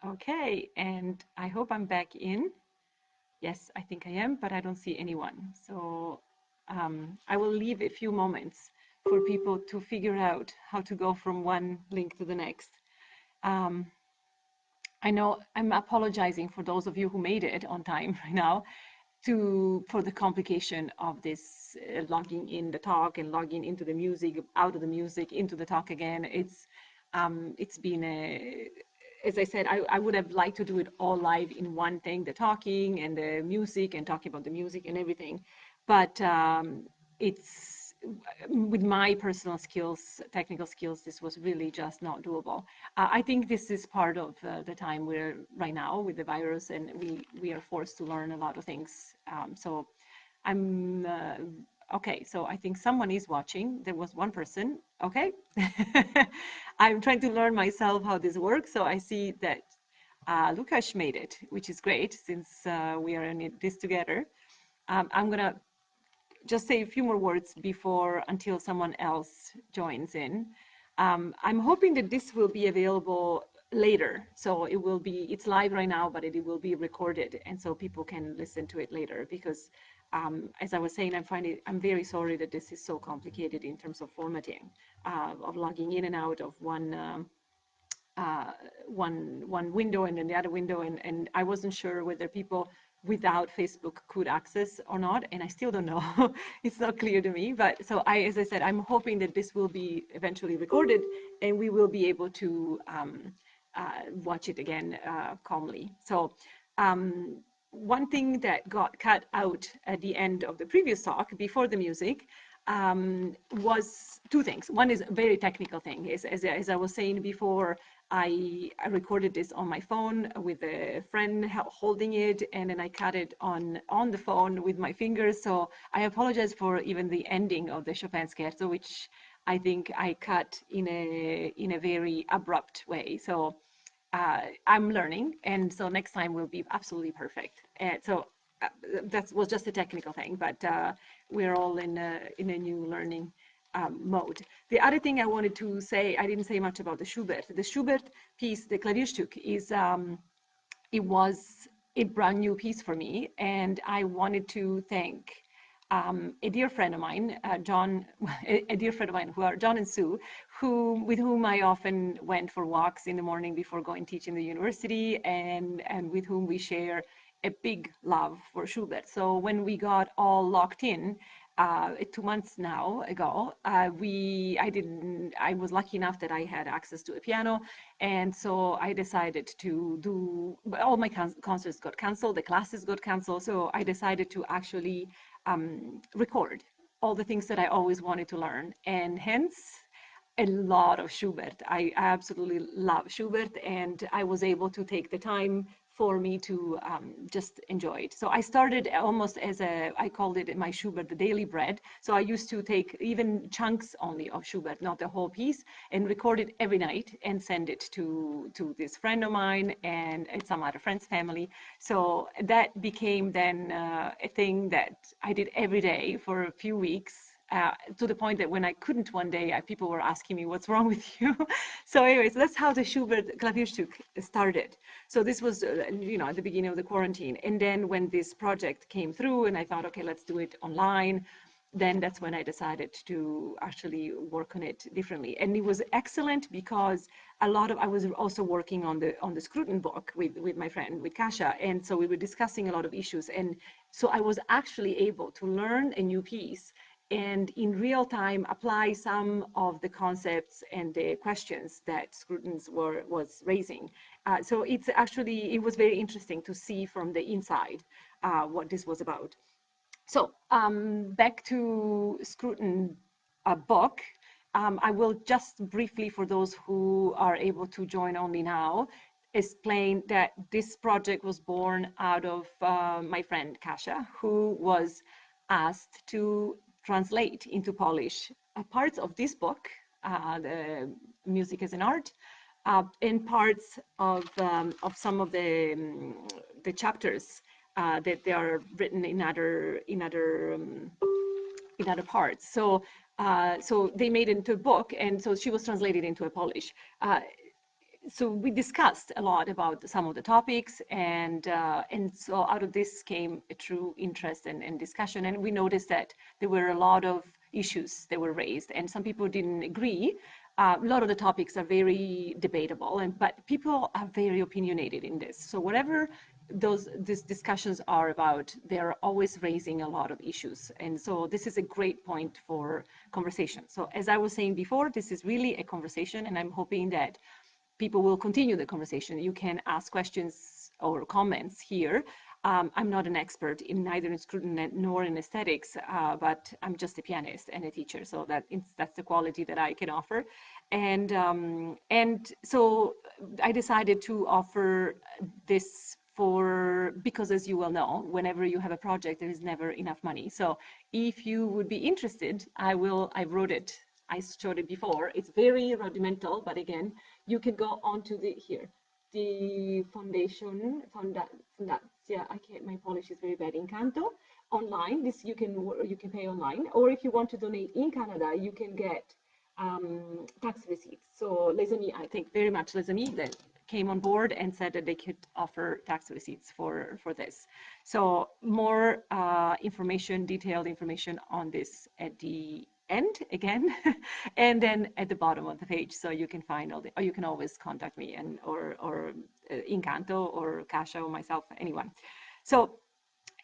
Okay, and I hope I'm back in. Yes, I think I am, but I don't see anyone. So I will leave a few moments for people to figure out how to go from one link to the next. Um, I know I'm apologizing for those of you who made it on time right now for the complication of this logging in the talk and logging into the music, out of the music, into the talk again. It's been a, as I said, I would have liked to do it all live in one thing, the talking and the music and talking about the music and everything. But it's with my personal skills, technical skills, this was really just not doable. I think this is part of the time we're right now with the virus, and we are forced to learn a lot of things. So I'm okay. So I think someone is watching. There was one person. Okay, I'm trying to learn myself how this works. So I see that Lukasz made it, which is great since we are in this together. I'm gonna just say a few more words before until someone else joins in. I'm hoping that this will be available later. So it will be, it's live right now, but it will be recorded. And so people can listen to it later because as I was saying, I'm very sorry that this is so complicated in terms of formatting, of logging in and out of one window and then the other window, and I wasn't sure whether people without Facebook could access or not, and I still don't know. It's not clear to me, but so as I said, I'm hoping that this will be eventually recorded and we will be able to watch it again calmly. So one thing that got cut out at the end of the previous talk before the music was two things. One is a very technical thing. As I was saying before, I recorded this on my phone with a friend holding it, and then I cut it on the phone with my fingers. So I apologize for even the ending of the Chopin scherzo, which I think I cut in a very abrupt way. So I'm learning, and so next time will be absolutely perfect. And so that was just a technical thing, but we're all in a new learning mode. The other thing I wanted to say, I didn't say much about the Schubert. The Schubert piece, the Klavierstück, is it was a brand new piece for me, and I wanted to thank a dear friend of mine, John, a dear friend of mine, who are John and Sue, with whom I often went for walks in the morning before going to teach in the university, and with whom we share a big love for Schubert. So when we got all locked in, 2 months now ago, I was lucky enough that I had access to a piano, and so I decided to do, all my concerts got canceled, the classes got canceled, so I decided to actually record all the things that I always wanted to learn, and hence a lot of Schubert. I absolutely love Schubert, and I was able to take the time for me to just enjoy it. So I started almost as I called it my Schubert, the daily bread. So I used to take even chunks only of Schubert, not the whole piece, and record it every night and send it to this friend of mine and some other friend's family. So that became then a thing that I did every day for a few weeks. To the point that when I couldn't one day, people were asking me, what's wrong with you? So anyways, that's how the Schubert Klavierstück started. So this was, at the beginning of the quarantine. And then when this project came through and I thought, okay, let's do it online, then that's when I decided to actually work on it differently. And it was excellent because I was also working on the Scruton book with my friend, with Kasia. And so we were discussing a lot of issues. And so I was actually able to learn a new piece and in real time apply some of the concepts and the questions that Scruton's was raising. So it was very interesting to see from the inside what this was about. So back to Scruton book. I will just briefly, for those who are able to join only now, explain that this project was born out of my friend Kasia, who was asked to translate into Polish parts of this book, the Music as an Art, and parts of some of the chapters that they are written in other parts. So they made it into a book, and so she was translated into a Polish. so we discussed a lot about some of the topics, and so out of this came a true interest and discussion, and we noticed that there were a lot of issues that were raised, and some people didn't agree. A lot of the topics are very debatable, but people are very opinionated in this. So whatever these discussions are about, they're always raising a lot of issues. And so this is a great point for conversation. So as I was saying before, this is really a conversation, and I'm hoping that people will continue the conversation. You can ask questions or comments here. I'm not an expert in neither in scrutiny nor in aesthetics, but I'm just a pianist and a teacher, so that's the quality that I can offer. And so I decided to offer this because, as you well know, whenever you have a project, there is never enough money. So if you would be interested, I wrote it. I showed it before. It's very rudimental, but again, you can go onto the foundation, yeah, my Polish is very bad, Incanto, online. This you can pay online, or if you want to donate in Canada, you can get tax receipts. So Les Amis, I think very much Les Amis, that came on board and said that they could offer tax receipts for this. So more information, detailed information on this at the end again, and then at the bottom of the page, so you can find or you can always contact me or Incanto or Kasia or myself, anyone. So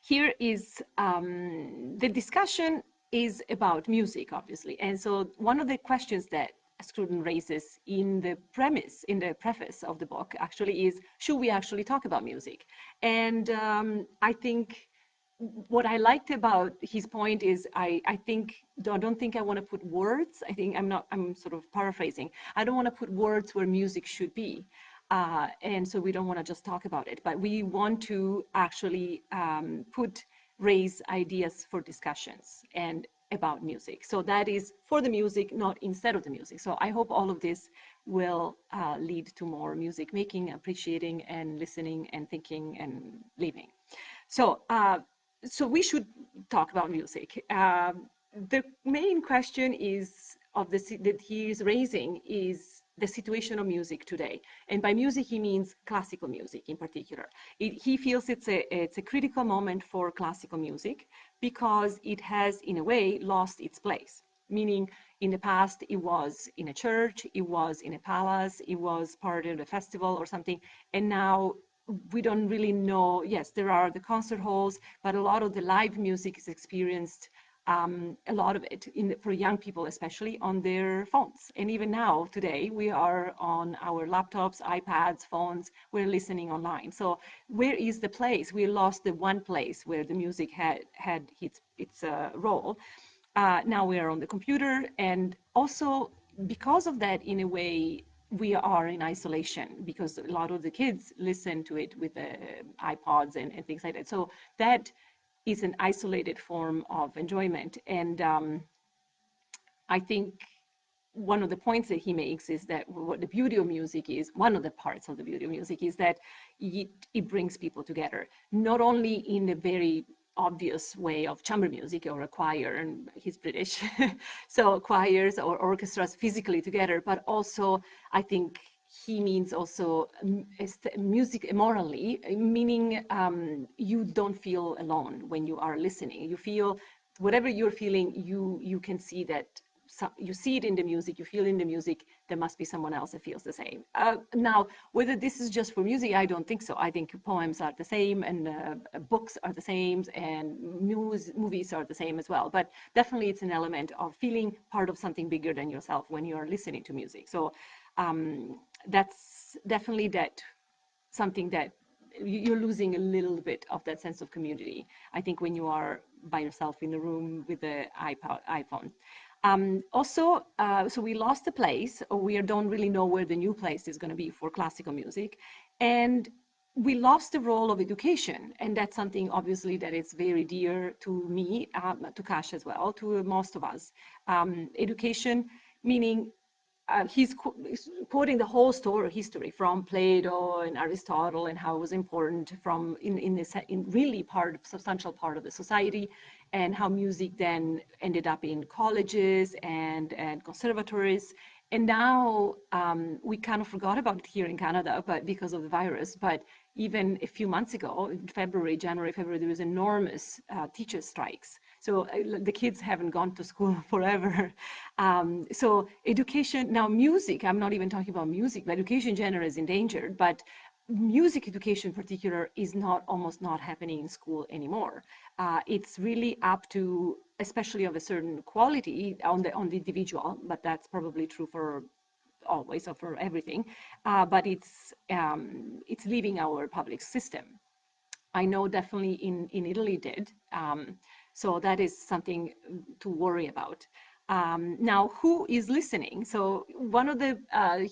here is the discussion is about music, obviously, and so one of the questions that a student raises in the preface of the book actually is, should we actually talk about music? And I think what I liked about his point is I don't think I want to put words. I'm sort of paraphrasing. I don't want to put words where music should be. And so we don't want to just talk about it, but we want to actually raise ideas for discussions and about music. So that is for the music, not instead of the music. So I hope all of this will lead to more music making, appreciating, and listening, and thinking, and living. So we should talk about music. The main question that he is raising is the situation of music today. And by music, he means classical music in particular. He feels it's a critical moment for classical music because it has, in a way, lost its place. Meaning, in the past, it was in a church, it was in a palace, it was part of a festival or something, and now we don't really know. Yes, there are the concert halls, but a lot of the live music is experienced, a lot of it, for young people especially, on their phones. And even now, today, we are on our laptops, iPads, phones, we're listening online. So where is the place? We lost the one place where the music had its role. Now we are on the computer, and also because of that, in a way, we are in isolation because a lot of the kids listen to it with the iPods and things like that. So that is an isolated form of enjoyment. And I think one of the points that he makes is that what the beauty of music is, one of the parts of the beauty of music is that it brings people together, not only in a very obvious way of chamber music or a choir, and he's British, so choirs or orchestras physically together, but also I think he means also music morally, meaning you don't feel alone when you are listening. You feel whatever you're feeling, you can see that. You see it in the music, you feel in the music, there must be someone else that feels the same. Now, whether this is just for music, I don't think so. I think poems are the same, and books are the same, and movies are the same as well. But definitely it's an element of feeling part of something bigger than yourself when you are listening to music. So that's definitely something that you're losing a little bit of that sense of community, I think, when you are by yourself in a room with the iPhone. Also, so we lost the place, or we don't really know where the new place is going to be for classical music. And we lost the role of education. And that's something, obviously, that is very dear to me, to Kasia as well, to most of us. Education, meaning he's quoting the whole history from Plato and Aristotle and how it was important in really substantial part of the society, and how music then ended up in colleges and conservatories, And now we kind of forgot about it here in Canada, but because of the virus. But even a few months ago, in January, February, there was enormous teacher strikes. So the kids haven't gone to school forever. So education, now music, I'm not even talking about music, but education in general is endangered. But music education in particular is almost not happening in school anymore. It's really up to, especially of a certain quality on the individual, but that's probably true for always or for everything. But it's leaving our public system. I know definitely in Italy did. So that is something to worry about. Now, who is listening? So one of the,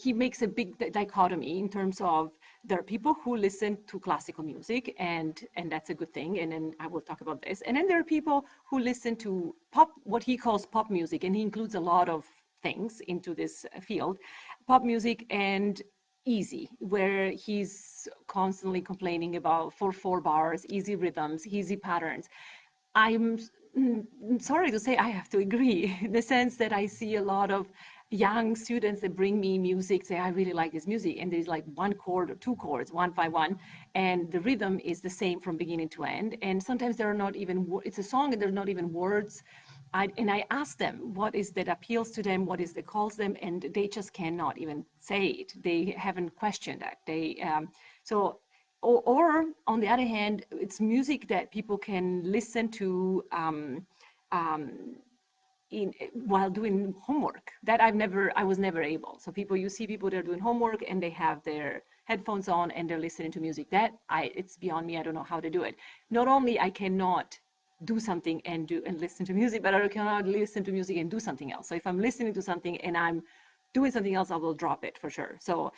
he makes a big dichotomy in terms of there are people who listen to classical music, and that's a good thing, and then I will talk about this. And then there are people who listen to pop, what he calls pop music, and he includes a lot of things into this field, pop music and easy, where he's constantly complaining about 4/4 bars, easy rhythms, easy patterns. I'm sorry to say I have to agree, in the sense that I see a lot of young students that bring me music, say, I really like this music, and there's like one chord or two chords, 1/5/1, and the rhythm is the same from beginning to end. And sometimes there are not even, it's a song and there's not even words. And I ask them what is that appeals to them, what is that calls them, and they just cannot even say it. They haven't questioned that. Or on the other hand, it's music that people can listen to while doing homework. That I was never able. So you see people that are doing homework and they have their headphones on and they're listening to music. It's beyond me. I don't know how to do it. Not only I cannot do something and listen to music, but I cannot listen to music and do something else. So if I'm listening to something and I'm doing something else, I will drop it for sure. So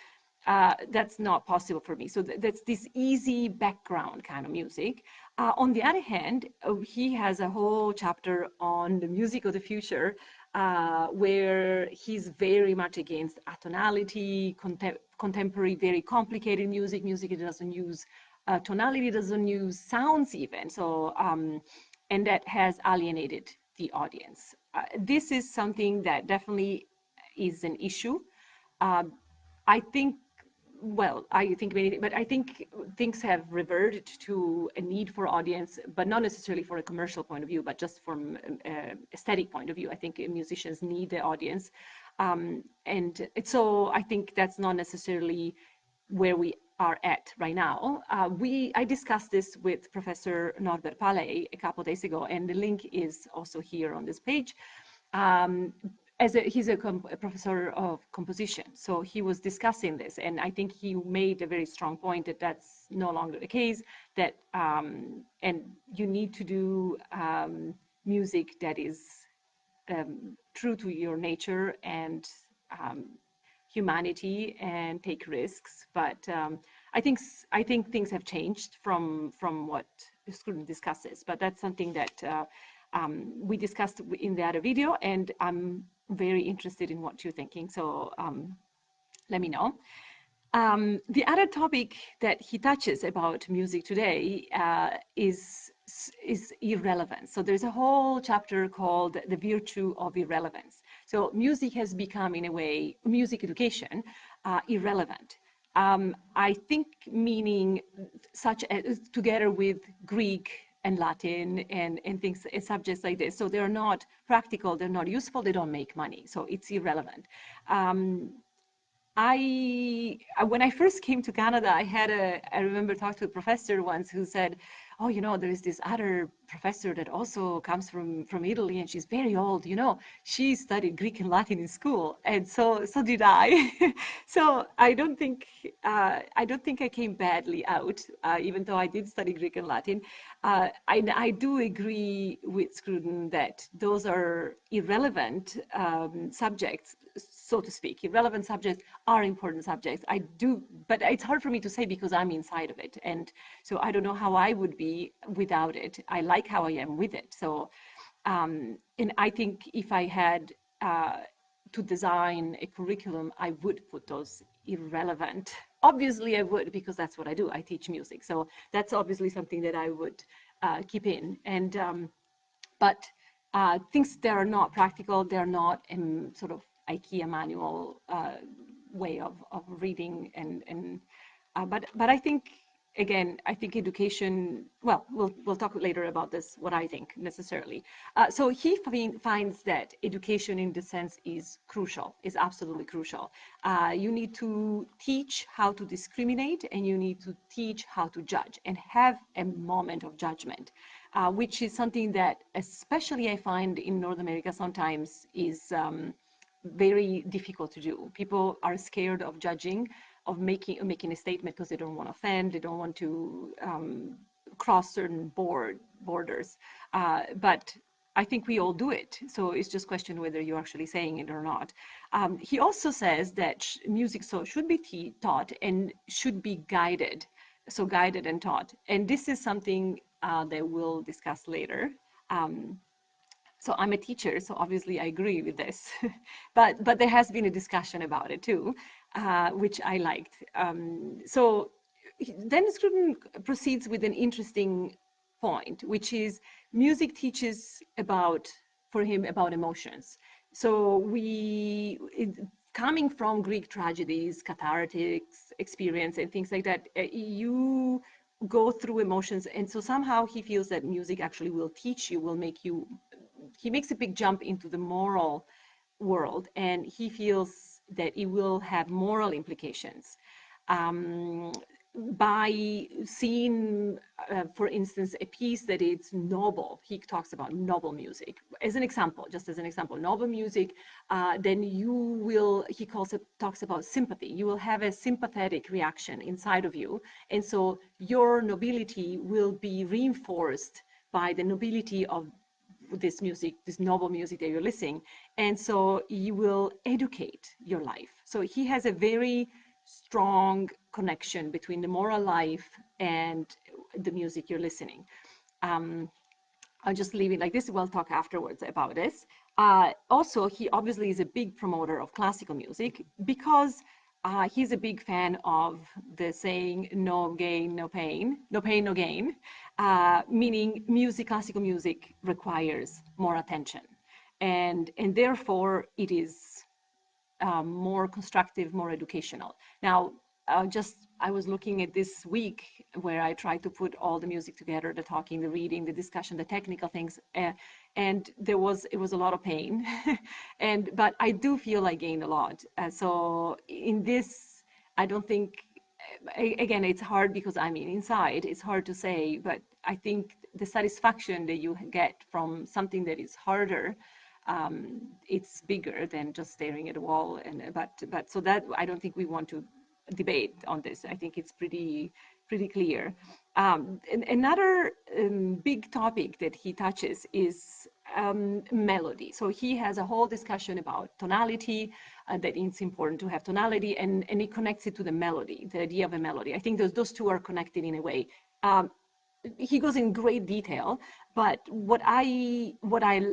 that's not possible for me. So that's this easy background kind of music. On the other hand, he has a whole chapter on the music of the future, where he's very much against atonality, contemporary, very complicated music that doesn't use tonality, doesn't use sounds even. So, and that has alienated the audience. This is something that definitely is an issue. I think things have reverted to a need for audience, but not necessarily for a commercial point of view, but just from aesthetic point of view. I think musicians need the audience. So I think that's not necessarily where we are at right now. I discussed this with Professor Norbert Paley a couple of days ago, and the link is also here on this page. He's a professor of composition, so he was discussing this, and I think he made a very strong point that that's no longer the case, that and you need to do music that is true to your nature and humanity and take risks. But I think things have changed from what Scruton discusses, but that's something that we discussed in the other video, and I'm very interested in what you're thinking, so let me know. The other topic that he touches about music today is irrelevance. So there's a whole chapter called The Virtue of Irrelevance. So music has become, in a way, music education, irrelevant. I think meaning such as together with Greek and Latin and things, and subjects like this. So they're not practical, they're not useful, they don't make money. So it's irrelevant. When I first came to Canada, I remember talking to a professor once who said, oh, there is this other professor that also comes from Italy, and she's very old, she studied Greek and Latin in school, and so did I. So I don't think I came badly out, even though I did study Greek and Latin. I do agree with Scruton that those are irrelevant subjects, so to speak. Irrelevant subjects are important subjects. I do, but it's hard for me to say because I'm inside of it, and so I don't know how I would be without it. I like how I am with it. So, and I think if I had to design a curriculum, I would put those irrelevant. Obviously, I would, because that's what I do. I teach music, so that's obviously something that I would keep in. And but things that are not practical, they're not sort of IKEA manual way of reading. But I think, again, I think education, well, we'll talk later about this, what I think necessarily. So he finds that education in the sense is crucial, is absolutely crucial. You need to teach how to discriminate, and you need to teach how to judge and have a moment of judgment, which is something that especially I find in North America sometimes is very difficult to do. People are scared of judging, of making a statement because they don't want to offend, they don't want to cross certain borders. But I think we all do it. So it's just a question whether you're actually saying it or not. He also says that music should be taught and should be guided. So guided and taught. And this is something that we'll discuss later. So I'm a teacher, so obviously I agree with this. but there has been a discussion about it too, which I liked. So then Scruton proceeds with an interesting point, which is music teaches for him about emotions. So coming from Greek tragedies, cathartic experience and things like that, you go through emotions. And so somehow he feels that music actually will teach you, will make you, he makes a big jump into the moral world, and he feels that it will have moral implications. By seeing, for instance, a piece that is noble, he talks about noble music. As an example, just as an example, noble music, then he talks about sympathy. You will have a sympathetic reaction inside of you. And so your nobility will be reinforced by the nobility of this music, this noble music that you're listening. And so you will educate your life. So he has a very strong connection between the moral life and the music you're listening. I'll just leave it like this. We'll talk afterwards about this. Also, he obviously is a big promoter of classical music because he's a big fan of the saying, no gain, no pain, no pain, no gain, meaning classical music requires more attention. And therefore, it is more constructive, more educational. Now, I was looking at this week where I tried to put all the music together, the talking, the reading, the discussion, the technical things, and it was a lot of pain. But I do feel I gained a lot. So in this, I don't think, again, it's hard because I mean, inside, it's hard to say, but I think the satisfaction that you get from something that is harder, it's bigger than just staring at a wall. But so that, I don't think we want to debate on this. I think it's pretty clear. And another big topic that he touches is melody. So he has a whole discussion about tonality, that it's important to have tonality, and he connects it to the melody, the idea of a melody. I think those two are connected in a way. He goes in great detail, but what I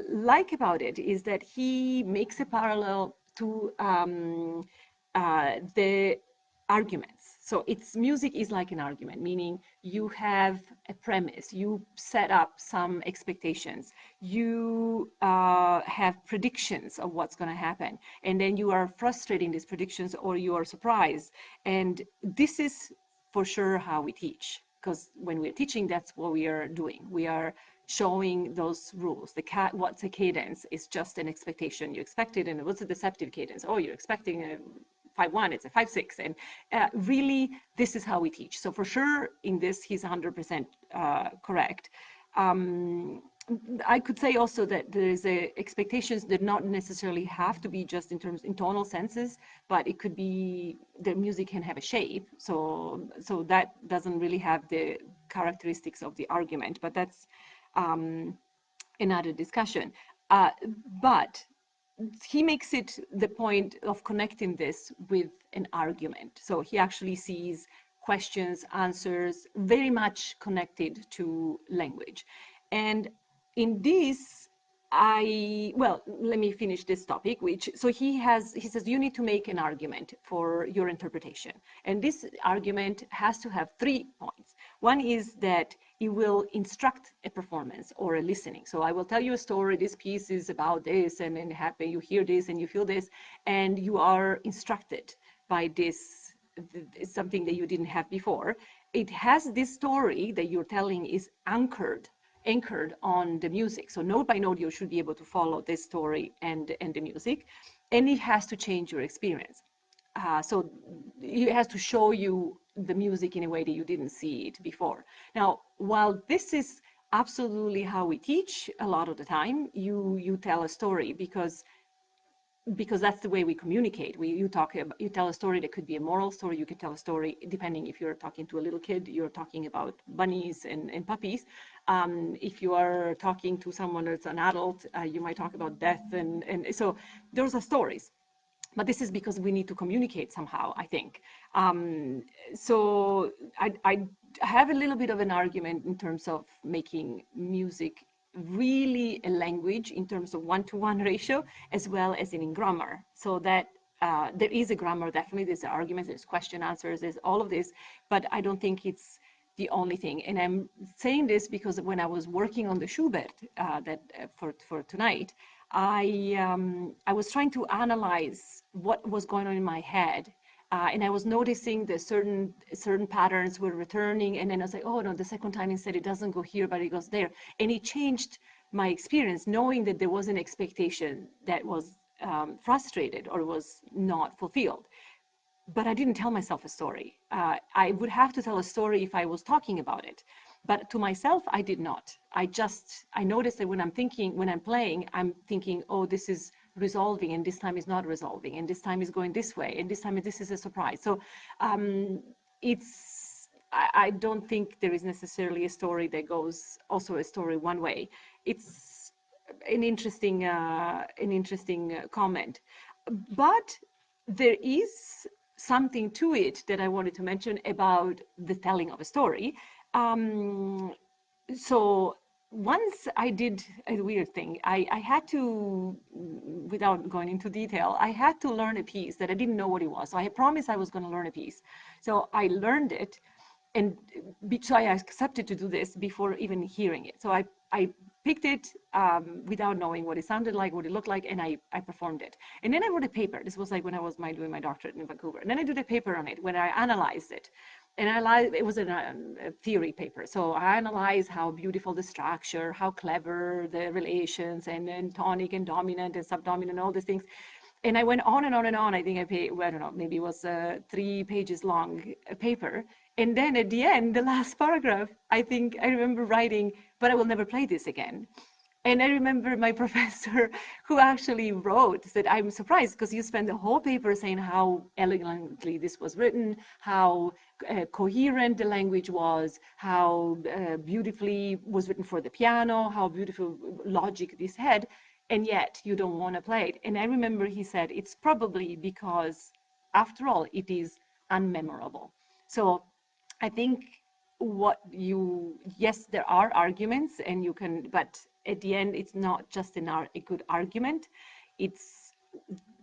like about it is that he makes a parallel to the arguments. So music is like an argument, meaning you have a premise, you set up some expectations, you have predictions of what's going to happen, and then you are frustrating these predictions or you are surprised. And this is for sure how we teach, because when we're teaching, that's what we are doing. We are showing those rules. What's a cadence is just an expectation. You expect it, and what's a deceptive cadence? Oh, you're expecting a 5-1, it's a 5-6, and really, this is how we teach. So for sure, in this, he's 100% correct. I could say also that there is expectations that not necessarily have to be just in tonal senses, but it could be the music can have a shape. So that doesn't really have the characteristics of the argument, but that's another discussion. But he makes it the point of connecting this with an argument. So he actually sees questions, answers, very much connected to language. And in this, let me finish this topic, so he says you need to make an argument for your interpretation. And this argument has to have 3 points. One is that it will instruct a performance or a listening. So I will tell you a story, this piece is about this, and then you hear this and you feel this, and you are instructed by this, something that you didn't have before. It has this story that you're telling is anchored on the music. So note by note, you should be able to follow this story and the music, and it has to change your experience. So it has to show you the music in a way that you didn't see it before. Now, while this is absolutely how we teach a lot of the time, you tell a story because that's the way we communicate. You tell a story that could be a moral story. You could tell a story, depending if you're talking to a little kid, you're talking about bunnies and puppies. If you are talking to someone that's an adult, you might talk about death. And so those are stories. But this is because we need to communicate somehow, I think. So I have a little bit of an argument in terms of making music really a language in terms of one-to-one ratio, as well as in grammar. So that there is a grammar, definitely. There's arguments, there's question answers, there's all of this, but I don't think it's the only thing. And I'm saying this because when I was working on the Schubert for tonight, I was trying to analyze what was going on in my head, and I was noticing that certain patterns were returning, and then I was like, oh no, the second time instead it doesn't go here, but it goes there, and it changed my experience, knowing that there was an expectation that was frustrated or was not fulfilled. But I didn't tell myself a story. I would have to tell a story if I was talking about it. But to myself, I did not. I noticed that when I'm playing, I'm thinking, oh, this is resolving, and this time is not resolving, and this time is going this way, and this time this is a surprise. So I don't think there is necessarily a story that goes also a story one way. It's an interesting comment. But there is something to it that I wanted to mention about the telling of a story. So once I did a weird thing. I had to, without going into detail, I had to learn a piece that I didn't know what it was. So I promised I was going to learn a piece. So I learned it, and so I accepted to do this before even hearing it. So I picked it without knowing what it sounded like, what it looked like, and I performed it. And then I wrote a paper. This was like when I was doing my doctorate in Vancouver. And then I did a paper on it when I analyzed it. And it was a theory paper. So I analyzed how beautiful the structure, how clever the relations, and then tonic and dominant and subdominant, all these things. And I went on and on and on. I think I paid, well, I don't know, maybe it was 3 pages long paper. And then at the end, the last paragraph, I think I remember writing, but I will never play this again. And I remember my professor who actually wrote, said, I'm surprised because you spent the whole paper saying how elegantly this was written, how coherent the language was, how beautifully was written for the piano, how beautiful logic this had, and yet you don't want to play it. And I remember he said, it's probably because, after all, it is unmemorable. So I think yes, there are arguments, and you can, but at the end, it's not just a good argument. It's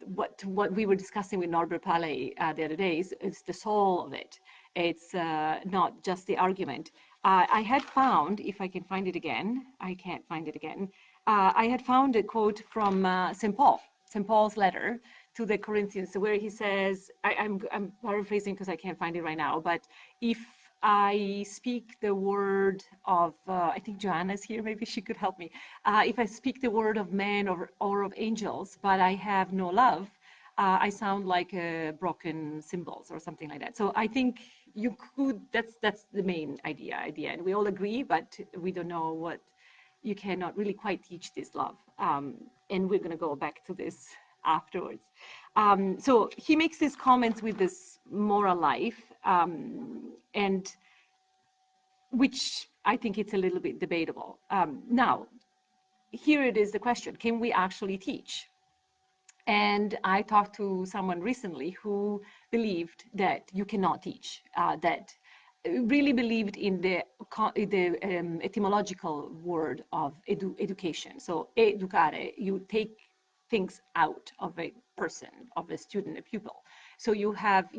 what we were discussing with Norbert Paley the other day. It's the soul of it. It's not just the argument. I had found, if I can find it again, I can't find it again. I had found a quote from St. Paul's letter to the Corinthians, where he says, I'm paraphrasing because I can't find it right now, but if I speak the word of, I think Joanna's here, maybe she could help me. If I speak the word of men or of angels, but I have no love, I sound like broken cymbals or something like that. So I think you could, that's the main idea at the end. We all agree, but we don't know what, you cannot really quite teach this love. And we're gonna go back to this afterwards. So he makes these comments with this moral life, and which I think it's a little bit debatable. Now, here it is the question, can we actually teach? And I talked to someone recently who believed that you cannot teach, that really believed in the etymological word of education. So educare, you take things out of a person, of a student, a pupil. So you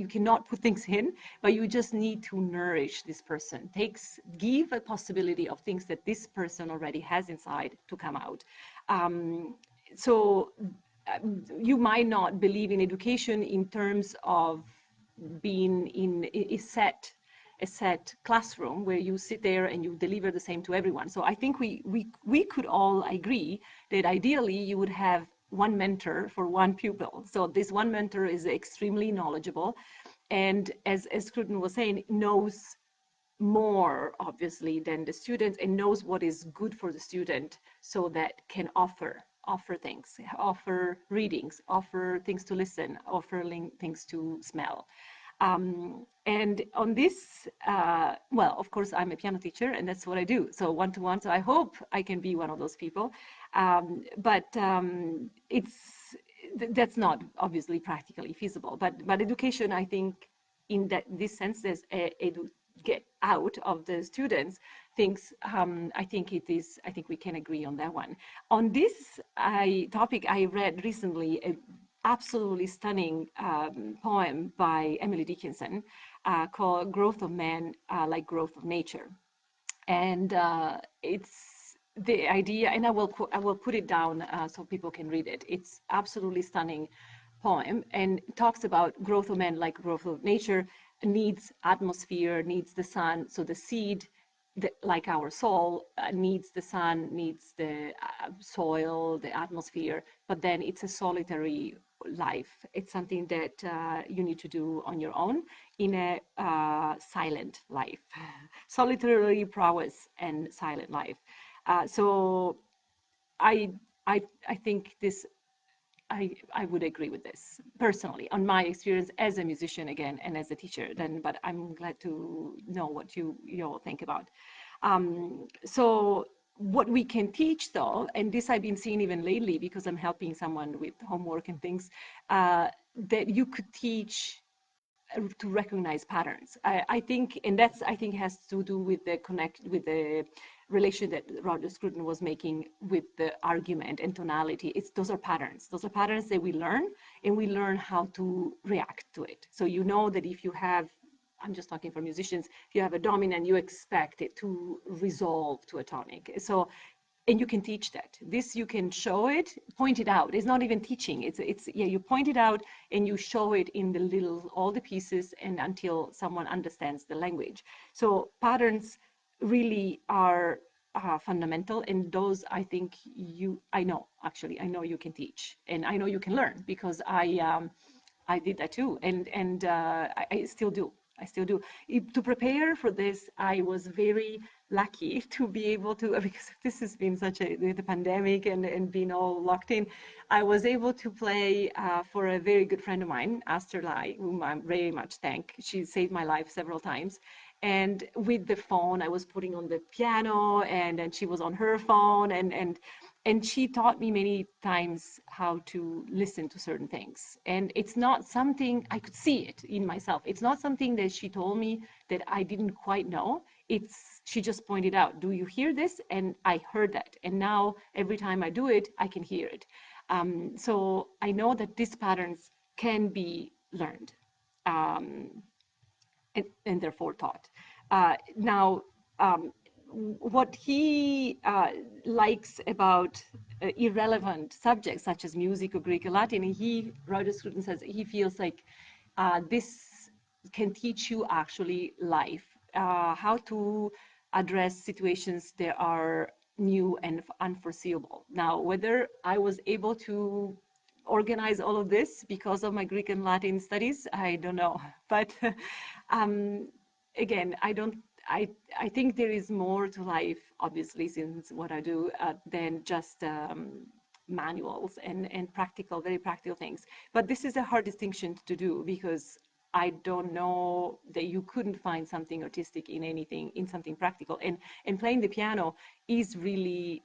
cannot put things in, but you just need to nourish this person. Give a possibility of things that this person already has inside to come out. So you might not believe in education in terms of being in a set classroom where you sit there and you deliver the same to everyone. So I think we could all agree that ideally you would have one mentor for one pupil. So this one mentor is extremely knowledgeable, and as Crinò was saying, knows more obviously than the student, and knows what is good for the student, so that can offer things, offer readings, offer things to listen, offer things to smell. And on this, well, of course, I'm a piano teacher, and that's what I do. So one-to-one. So I hope I can be one of those people. But that's not obviously practically feasible. But education, I think, in this sense, there's get out of the students things. I think we can agree on that one. On this topic, I read recently a absolutely stunning poem by Emily Dickinson called "Growth of Man Like Growth of Nature," and it's the idea, and I will put it down so people can read it. It's absolutely stunning poem, and it talks about growth of man like growth of nature, needs atmosphere, needs the sun. So the seed, like our soul, needs the sun, needs the soil, the atmosphere, but then it's a solitary life. It's something that you need to do on your own in a silent life, solitary prowess and silent life. So I think this, I would agree with this personally on my experience as a musician again and as a teacher. But I'm glad to know what you all think about. So what we can teach though, and this I've been seeing even lately because I'm helping someone with homework and things, that you could teach to recognize patterns. I think, and that's, I think, has to do with the relation that Roger Scruton was making with the argument and tonality. Those are patterns. Those are patterns that we learn, and we learn how to react to it. So you know that if you have, I'm just talking for musicians, if you have a dominant, you expect it to resolve to a tonic. So, and you can teach that. This, you can show it, point it out. It's not even teaching. It's yeah, you point it out and you show it in all the pieces, and until someone understands the language. So patterns really are fundamental, and those I think I know you can teach, and I know you can learn, because I did that too, and I still do. To prepare for this, I was very lucky to be able to, because this has been such the pandemic and being all locked in, I was able to play for a very good friend of mine, Aster Lai, whom I very much thank. She saved my life several times. And with the phone, I was putting on the piano, and then she was on her phone, and she taught me many times how to listen to certain things. And it's not something, I could see it in myself. It's not something that she told me that I didn't quite know. She just pointed out, do you hear this? And I heard that. And now every time I do it, I can hear it. So I know that these patterns can be learned. And therefore taught. Now, what he likes about irrelevant subjects such as music or Greek or Latin, Roger Scruton says he feels like this can teach you actually life, how to address situations that are new and unforeseeable. Now, whether I was able to organize all of this because of my Greek and Latin studies, I don't know. But again, I think there is more to life, obviously, since what I do, than just manuals and practical, very practical things. But this is a hard distinction to do, because I don't know that you couldn't find something artistic in something practical. And playing the piano is really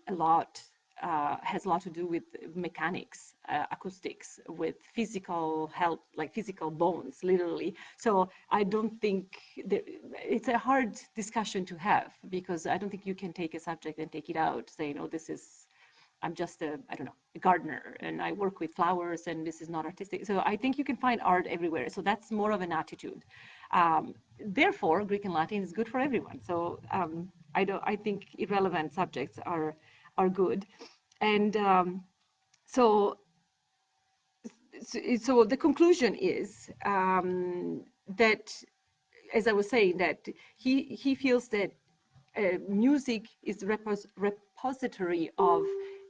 has a lot to do with mechanics, acoustics, with physical health, like physical bones, literally. So I don't think it's a hard discussion to have, because I don't think you can take a subject and take it out, say, no, this is I'm just I don't know, a gardener, and I work with flowers, and this is not artistic. So I think you can find art everywhere. So that's more of an attitude. Therefore, Greek and Latin is good for everyone. So I think irrelevant subjects are good. And so so the conclusion is that, as I was saying, that he feels that music is repository of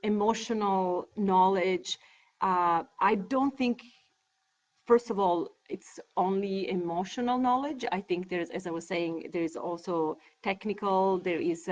emotional knowledge. I don't think, first of all, it's only emotional knowledge. I think there's, as I was saying, there is also technical. There is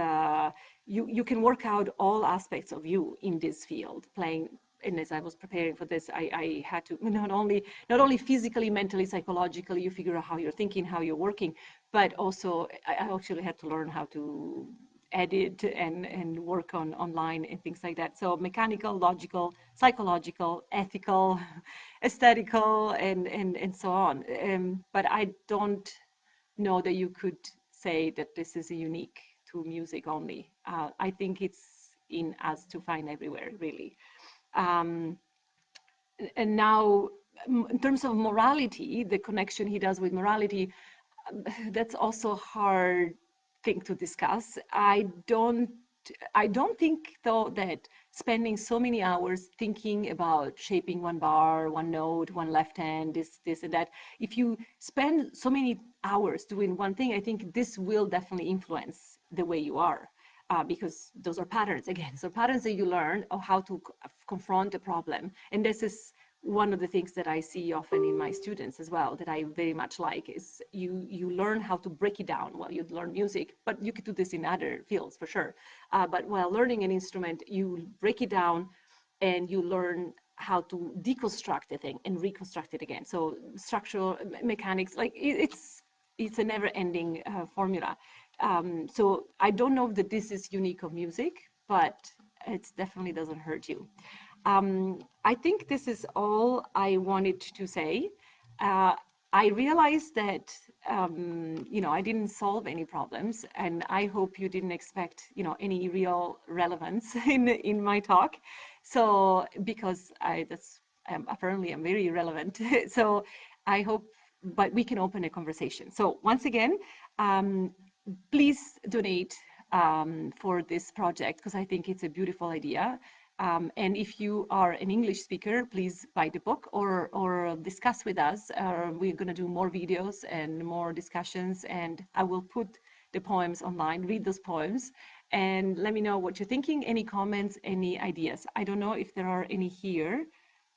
you can work out all aspects of you in this field playing. And as I was preparing for this, I had to not only physically, mentally, psychologically, you figure out how you're thinking, how you're working, but also I actually had to learn how to edit and work on online and things like that. So mechanical, logical, psychological, ethical, aesthetical, and so on. But I don't know that you could say that this is unique to music only. I think it's in us to find everywhere, really. And now, in terms of morality, the connection he does with morality, that's also a hard thing to discuss. I don't think, though, that spending so many hours thinking about shaping one bar, one note, one left hand, this and that, if you spend so many hours doing one thing, I think this will definitely influence the way you are. Because those are patterns again. So patterns that you learn of how to confront a problem. And this is one of the things that I see often in my students as well, that I very much like, is you learn how to break it down while you learn music, but you could do this in other fields for sure. But while learning an instrument, you break it down and you learn how to deconstruct a thing and reconstruct it again. So structural mechanics, like it's a never-ending formula. So I don't know that this is unique of music, but it definitely doesn't hurt you. I think this is all I wanted to say. I realized that, I didn't solve any problems, and I hope you didn't expect, any real relevance in my talk. So, because apparently I'm very relevant. So I hope, but we can open a conversation. So once again, please donate for this project, because I think it's a beautiful idea. And if you are an English speaker, please buy the book or discuss with us. We're going to do more videos and more discussions, and I will put the poems online, read those poems, and let me know what you're thinking, any comments, any ideas. I don't know if there are any here.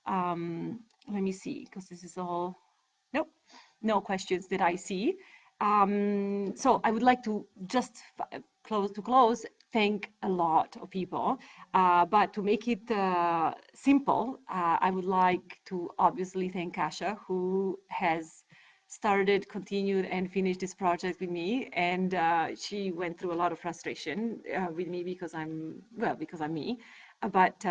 Let me see, because this is all, nope, no questions that I see. So I would like to just close, thank a lot of people, but to make it simple, I would like to obviously thank Kasia, who has started, continued, and finished this project with me, and she went through a lot of frustration with me because I'm me, but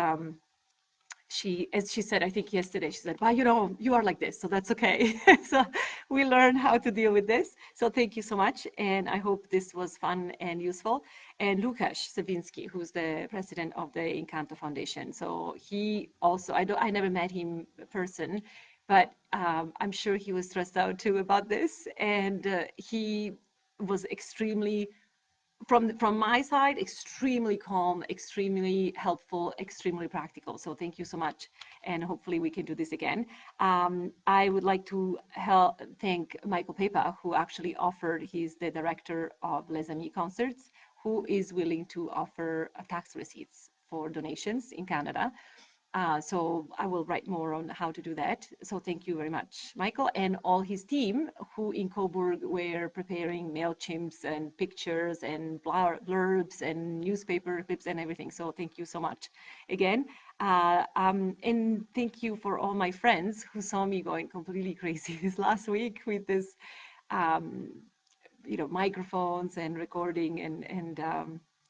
as she said, I think yesterday, she said, well, you are like this, so that's okay. So we learned how to deal with this. So thank you so much. And I hope this was fun and useful. And Lukasz Savinsky, who's the president of the Incanto Foundation. So he also, I never met him in person, but I'm sure he was stressed out too about this. And he was extremely, from my side, extremely calm, extremely helpful, extremely practical. So thank you so much, and hopefully we can do this again. I would like to thank Michael Pepa, who actually offered, he's the director of Les Amis concerts, who is willing to offer tax receipts for donations in Canada. So I will write more on how to do that. So thank you very much, Michael, and all his team, who in Coburg were preparing MailChimps and pictures and blurbs and newspaper clips and everything. So thank you so much again. And thank you for all my friends who saw me going completely crazy this last week with this, microphones and recording, and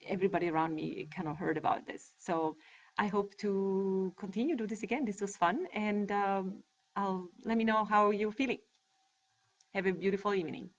everybody around me kind of heard about this. So I hope to continue to do this again. This was fun, and let me know how you're feeling. Have a beautiful evening.